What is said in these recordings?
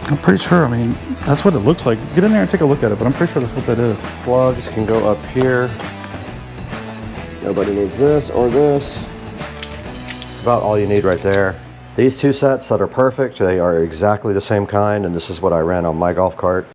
I'm pretty sure, I mean, that's what it looks like. Get in there and take a look at it, but I'm pretty sure that's what that is. Plugs can go up here. Nobody needs this or this. About all you need right there. These two sets that are perfect, they are exactly the same kind, and this is what I ran on my golf cart.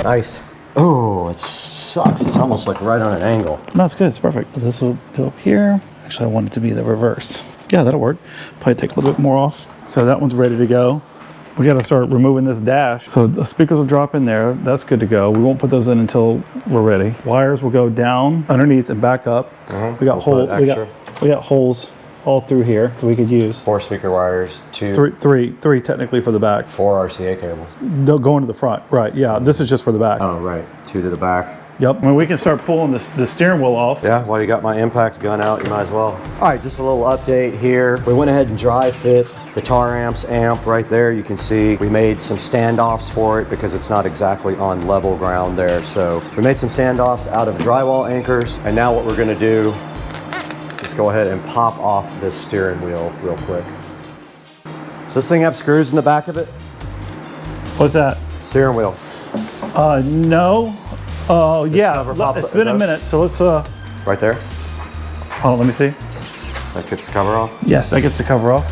Nice. Oh, it sucks. It's almost like right on an angle. No, it's good. It's perfect. This will go up here. Actually, I want it to be the reverse. Yeah, that'll work. Probably take a little bit more off. So that one's ready to go. We got to start removing this dash. So the speakers will drop in there. That's good to go. We won't put those in until we're ready. Wires will go down underneath and back up. We got we got holes all through here that we could use. 4 speaker wires, three technically for the back. 4 RCA cables. They'll go into the front, right? Yeah, this is just for the back. Oh, right. 2 to the back. Yep. I mean, we can start pulling the steering wheel off. Yeah, while you got my impact gun out, you might as well. All right, just a little update here. We went ahead and dry fit the Taramps amp right there. You can see we made some standoffs for it because it's not exactly on level ground there. So we made some standoffs out of drywall anchors. And now what we're gonna do is go ahead and pop off this steering wheel real quick. Does this thing have screws in the back of it? What's that? Steering wheel. No. Oh, yeah, it's been a minute, so let's, right there? Hold on, let me see. That gets the cover off? Yes, that gets the cover off.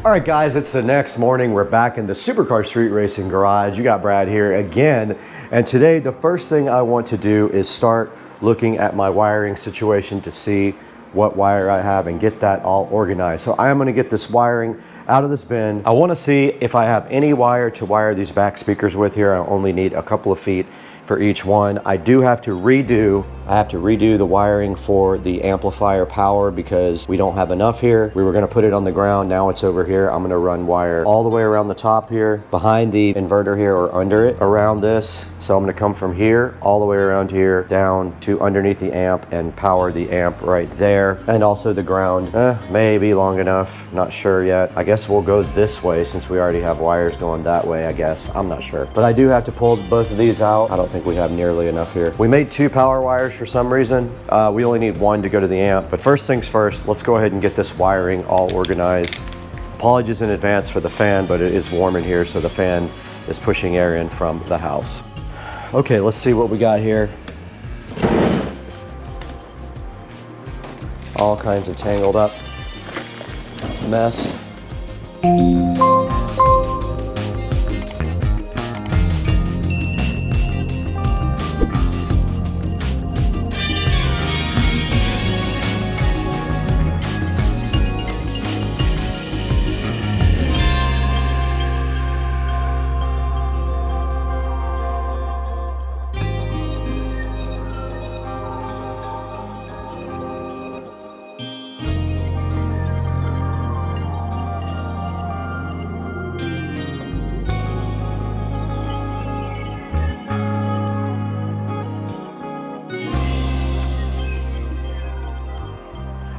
All right, guys, it's the next morning. We're back in the Supercar Street Racing Garage. You got Brad here again. And today, the first thing I want to do is start looking at my wiring situation to see what wire I have and get that all organized. So I am gonna get this wiring out of this bin. I wanna see if I have any wire to wire these back speakers with here. I only need a couple of feet for each one. I do have to redo the wiring for the Amplifier Power because we don't have enough here. We were gonna put it on the ground, now it's over here. I'm gonna run wire all the way around the top here, behind the inverter here or under it, around this. So I'm gonna come from here, all the way around here, down to underneath the amp and power the amp right there. And also the ground, maybe long enough, not sure yet. I guess we'll go this way since we already have wires going that way, I guess. I'm not sure. But I do have to pull both of these out. I don't think we have nearly enough here. We made 2 power wires for some reason. We only need 1 to go to the amp. But first things first, let's go ahead and get this wiring all organized. Apologies in advance for the fan, but it is warm in here, so the fan is pushing air in from the house. Okay, let's see what we got here. All kinds of tangled up mess.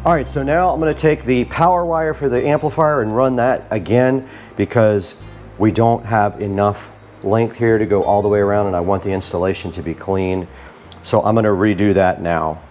All right, so now I'm gonna take the power wire for the amplifier and run that again because we don't have enough length here to go all the way around and I want the installation to be clean. So I'm gonna redo that now.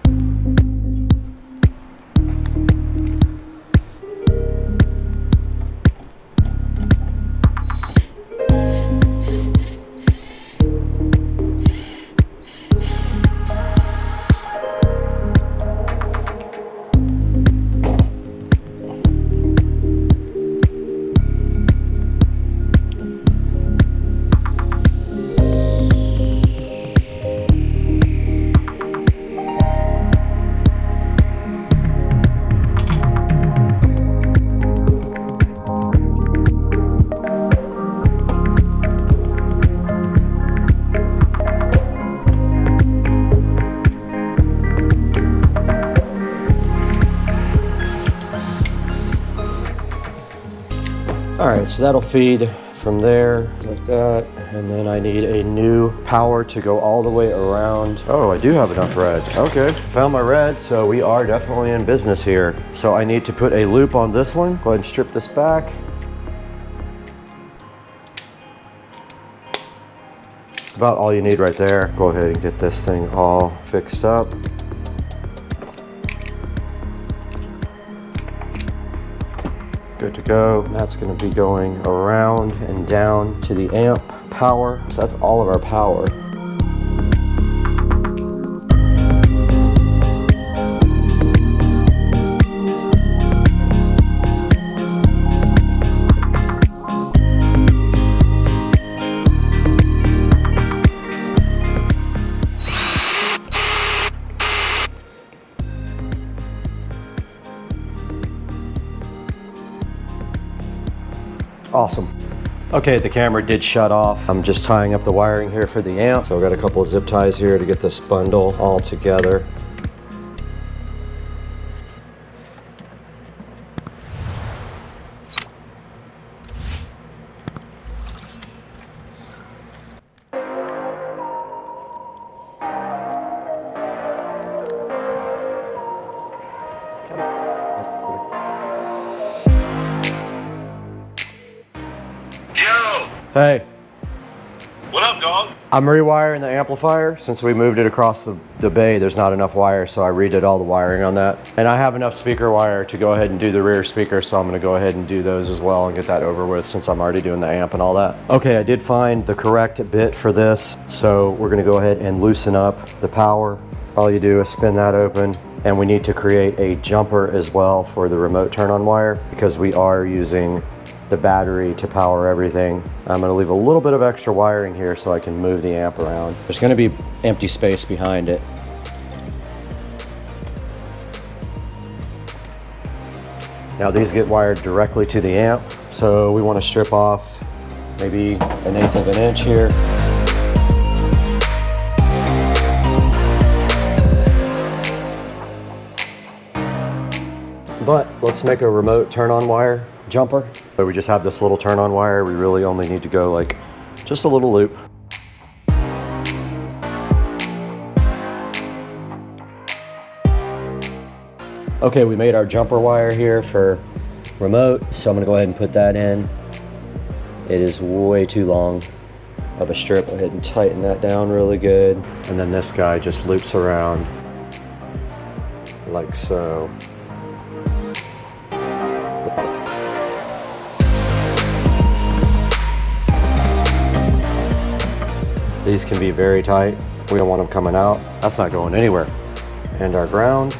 All right, so that'll feed from there like that. And then I need a new power to go all the way around. Oh, I do have enough red. Okay, found my red, so we are definitely in business here. So I need to put a loop on this one. Go ahead and strip this back. About all you need right there. Go ahead and get this thing all fixed up. Good to go. That's going to be going around and down to the amp power. So that's all of our power. Awesome. Okay, the camera did shut off. I'm just tying up the wiring here for the amp. So I've got a couple of zip ties here to get this bundle all together. Hey. What up, dog? I'm rewiring the amplifier. Since we moved it across the bay, there's not enough wire, so I redid all the wiring on that. And I have enough speaker wire to go ahead and do the rear speaker, so I'm gonna go ahead and do those as well and get that over with since I'm already doing the amp and all that. Okay, I did find the correct bit for this, so we're gonna go ahead and loosen up the power. All you do is spin that open, and we need to create a jumper as well for the remote turn-on wire because we are using the battery to power everything. I'm gonna leave a little bit of extra wiring here so I can move the amp around. There's gonna be empty space behind it. Now these get wired directly to the amp, so we want to strip off maybe 1/8 of an inch here. But let's make a remote turn-on wire jumper. So we just have this little turn-on wire. We really only need to go like just a little loop. Okay, we made our jumper wire here for remote, so I'm gonna go ahead and put that in. It is way too long of a strip. Go ahead and tighten that down really good. And then this guy just loops around like so. These can be very tight. We don't want them coming out. That's not going anywhere. And our ground.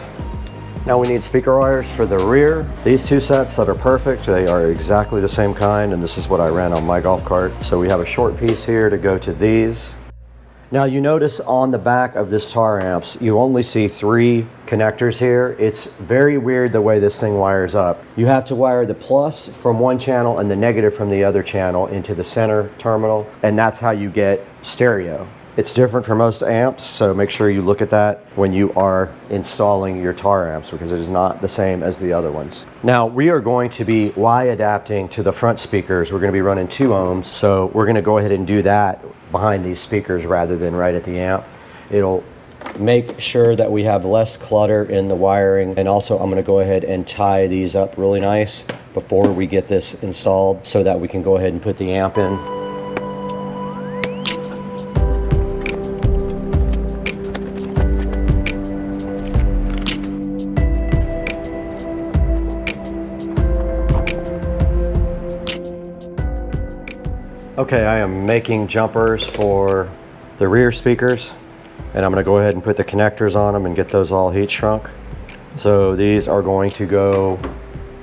Now we need speaker wires for the rear. These two sets that are perfect, they are exactly the same kind, and this is what I ran on my golf cart. So we have a short piece here to go to these. Now you notice on the back of this Taramps, you only see 3 connectors here. It's very weird the way this thing wires up. You have to wire the plus from one channel and the negative from the other channel into the center terminal, and that's how you get stereo. It's different for most amps, so make sure you look at that when you are installing your Taramps, because it is not the same as the other ones. Now we are going to be Y adapting to the front speakers. We're going to be running 2 ohms, so we're going to go ahead and do that behind these speakers rather than right at the amp. It'll make sure that we have less clutter in the wiring, and also I'm going to go ahead and tie these up really nice before we get this installed so that we can go ahead and put the amp in. Okay, I am making jumpers for the rear speakers, and I'm going to go ahead and put the connectors on them and get those all heat shrunk. So these are going to go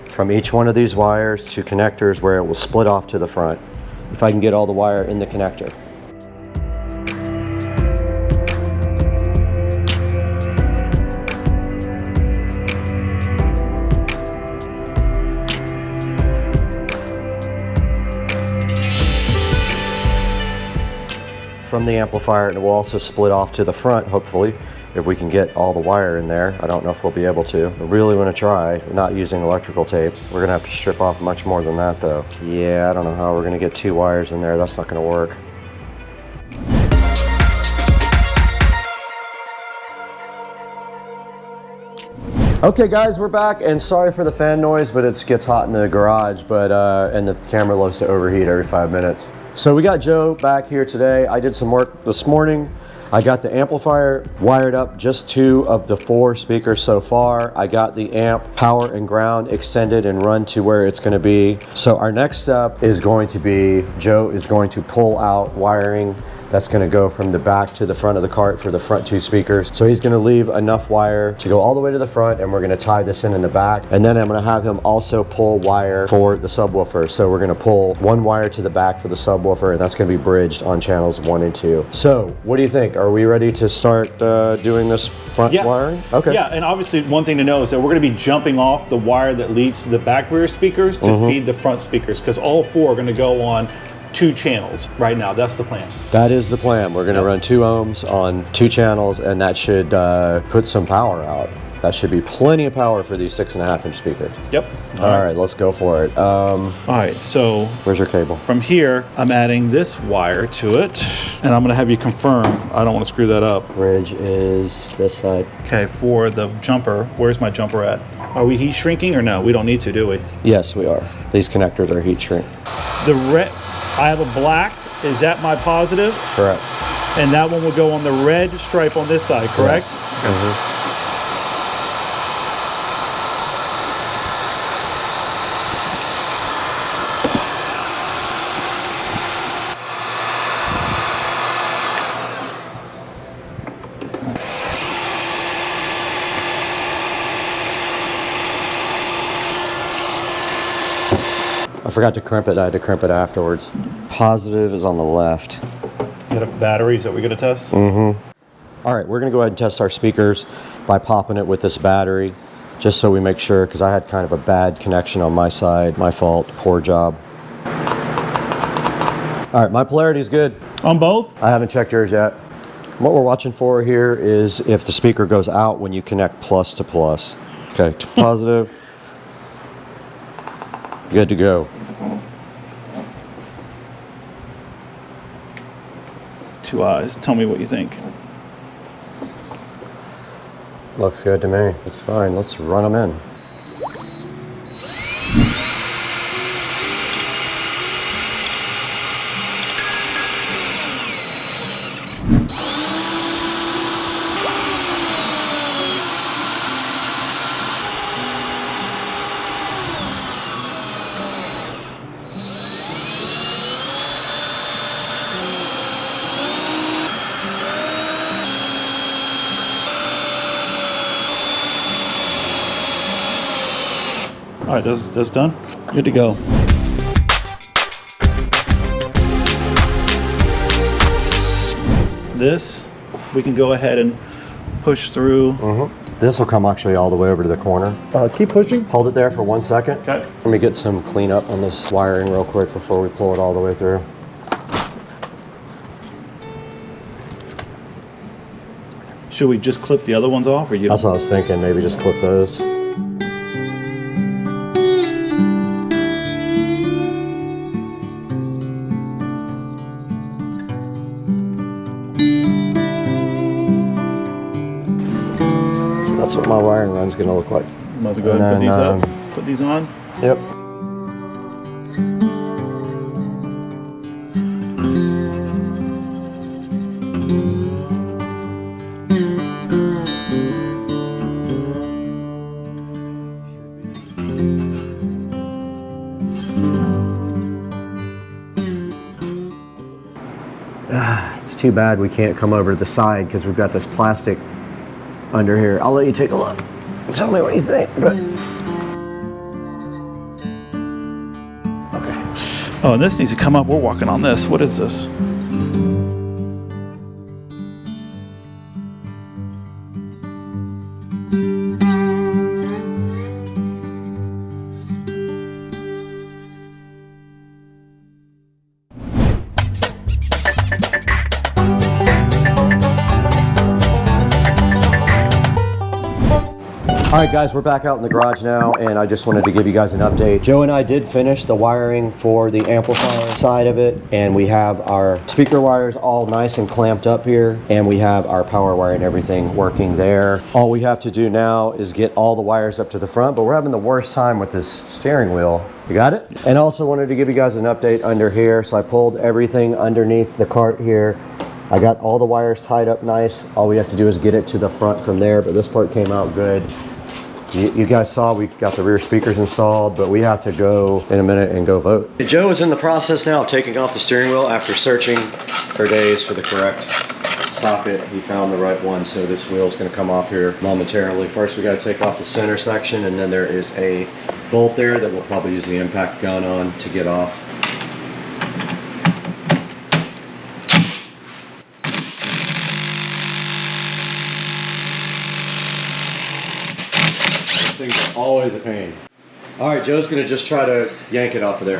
from each one of these wires to connectors where it will split off to the front, if I can get all the wire in the connector. From the amplifier, and it will also split off to the front, hopefully, if we can get all the wire in there. I don't know if we'll be able to. I really want to try not using electrical tape. We're gonna have to strip off much more than that though. Yeah, I don't know how we're gonna get 2 wires in there. That's not gonna work. Okay guys, we're back, and sorry for the fan noise, but it gets hot in the garage, and the camera loves to overheat every 5 minutes. So we got Joe back here today. I did some work this morning. I got the amplifier wired up, just 2 of the 4 speakers so far. I got the amp power and ground extended and run to where it's going to be. So our next step is going to be, Joe is going to pull out wiring that's going to go from the back to the front of the cart for the front 2 speakers. So he's going to leave enough wire to go all the way to the front, and we're going to tie this in the back. And then I'm going to have him also pull wire for the subwoofer. So we're going to pull 1 wire to the back for the subwoofer, and that's going to be bridged on channels 1 and 2. So what do you think? Are we ready to start doing this front wiring? Okay. Yeah, and obviously one thing to know is that we're going to be jumping off the wire that leads to the back rear speakers to feed the front speakers, because all 4 are going to go on 2 channels right now. That's the plan. That is the plan. We're going to run 2 ohms on 2 channels, and that should put some power out. That should be plenty of power for these 6.5-inch speakers. Yep. All right, let's go for it. All right, so where's your cable? from here, I'm adding this wire to it, and I'm going to have you confirm. I don't want to screw that up. Bridge is this side. Okay, for the jumper, where's my jumper at? Are we heat shrinking or no? We don't need to, do we? Yes, we are. These connectors are heat shrink. The red, I have a black. Is that my positive? Correct. And that one will go on the red stripe on this side, correct? Yes. I forgot to crimp it. I had to crimp it afterwards. Positive is on the left. You got a battery, is that what we're going to test? Mm-hmm. All right, we're going to go ahead and test our speakers by popping it with this battery, just so we make sure, because I had kind of a bad connection on my side. My fault. Poor job. All right, my polarity is good. On both? I haven't checked yours yet. What we're watching for here is if the speaker goes out when you connect plus to plus. Okay, to positive. Good to go. Two eyes. Tell me what you think. Looks good to me. It's fine. Let's run them in. All right, that's done. Good to go. This, we can go ahead and push through. This will come actually all the way over to the corner. Keep pushing. Hold it there for 1 second. Okay. Let me get some cleanup on this wiring real quick before we pull it all the way through. Should we just clip the other ones off, or you? That's what I was thinking. Maybe just clip those. That's what my wiring run's gonna look like. Might as well go ahead and put these up. Put these on. Yep. It's too bad we can't come over to the side because we've got this plastic under here. I'll let you take a look. Tell me what you think. But okay. Oh, and this needs to come up. We're walking on this. What is this? All right, guys, we're back out in the garage now, and I just wanted to give you guys an update. Joe and I did finish the wiring for the amplifier side of it, and we have our speaker wires all nice and clamped up here, and we have our power wire and everything working there. All we have to do now is get all the wires up to the front, but we're having the worst time with this steering wheel. You got it? And also wanted to give you guys an update under here. So I pulled everything underneath the cart here. I got all the wires tied up nice. All we have to do is get it to the front from there, but this part came out good. You guys saw we got the rear speakers installed, but we have to go in a minute and go vote. Joe is in the process now of taking off the steering wheel after searching for days for the correct socket. He found the right one, so this wheel is going to come off here momentarily. First, we got to take off the center section, and then there is a bolt there that we'll probably use the impact gun on to get off. Things are always a pain. All right, Joe's gonna just try to yank it off of there.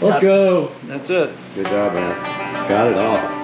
Let's go. That's it. Good job, man. Got it off.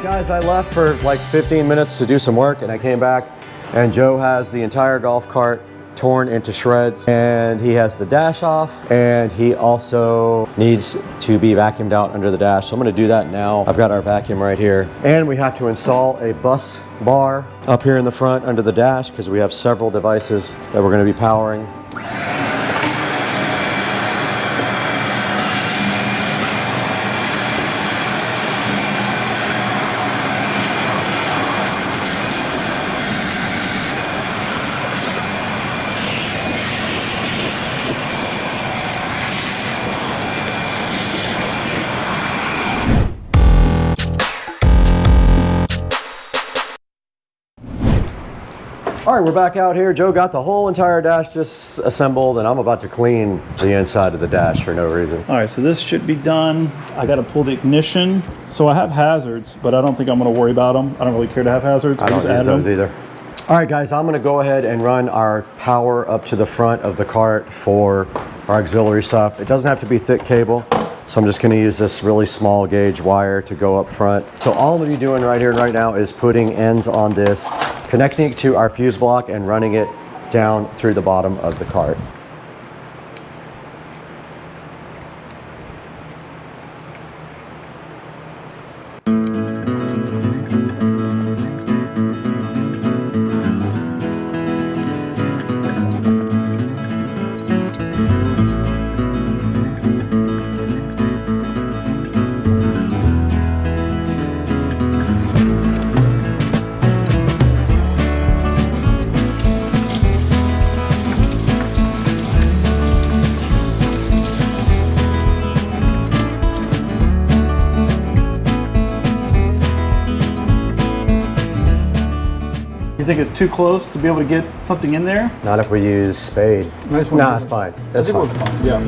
Guys, I left for like 15 minutes to do some work, and I came back and Joe has the entire golf cart torn into shreds, and he has the dash off, and he also needs to be vacuumed out under the dash. So I'm going to do that now. I've got our vacuum right here, and we have to install a bus bar up here in the front under the dash because we have several devices that we're going to be powering. All right, we're back out here. Joe got the whole entire dash disassembled, and I'm about to clean the inside of the dash for no reason. All right, so this should be done. I got to pull the ignition. So I have hazards, but I don't think I'm going to worry about them. I don't really care to have hazards. I don't just use add those them. either. All right, guys, I'm gonna go ahead and run our power up to the front of the cart for our auxiliary stuff. It doesn't have to be thick cable, so I'm just gonna use this really small gauge wire to go up front. So all I'm gonna be doing right here and right now is putting ends on this, connecting it to our fuse block and running it down through the bottom of the cart. You think it's too close to be able to get something in there? Not if we use spade. Nice one. Nah, it's fine. That's fine. Yeah.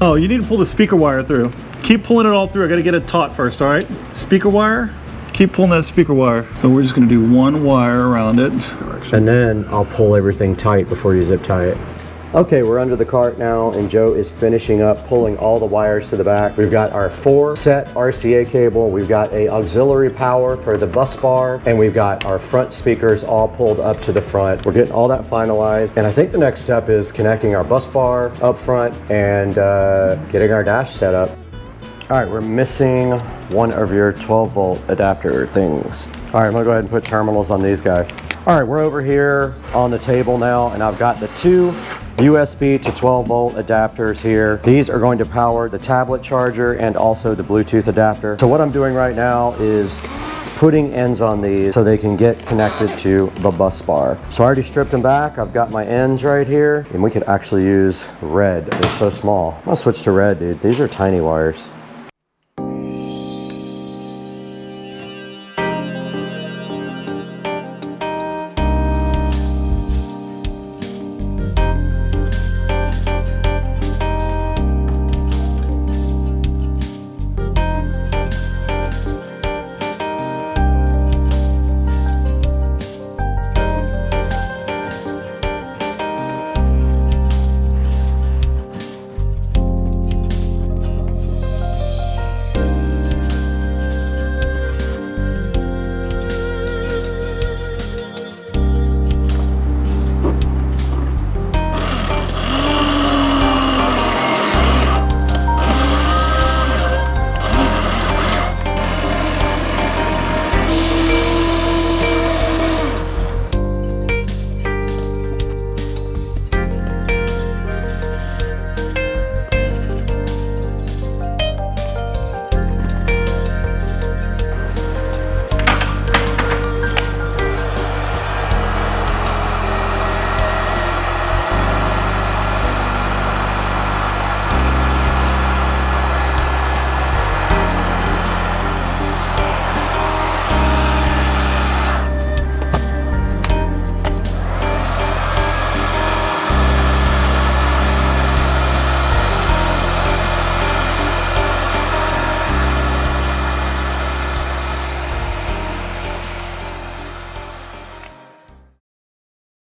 Oh, you need to pull the speaker wire through. Keep pulling it all through. I gotta get it taut first, all right? Speaker wire, keep pulling that speaker wire. So we're just gonna do one wire around it. And then I'll pull everything tight before you zip tie it. Okay, we're under the cart now, and Joe is finishing up pulling all the wires to the back. We've got our 4-set RCA cable, we've got a auxiliary power for the bus bar, and we've got our front speakers all pulled up to the front. We're getting all that finalized, and I think the next step is connecting our bus bar up front and getting our dash set up. All right, we're missing one of your 12-volt adapter things. All right, I'm gonna go ahead and put terminals on these guys. All right, we're over here on the table now, and I've got the 2 USB to 12-volt adapters here. These are going to power the tablet charger and also the Bluetooth adapter. So what I'm doing right now is putting ends on these so they can get connected to the bus bar. So I already stripped them back. I've got my ends right here, and we could actually use red. They're so small. I'm gonna switch to red, dude. These are tiny wires.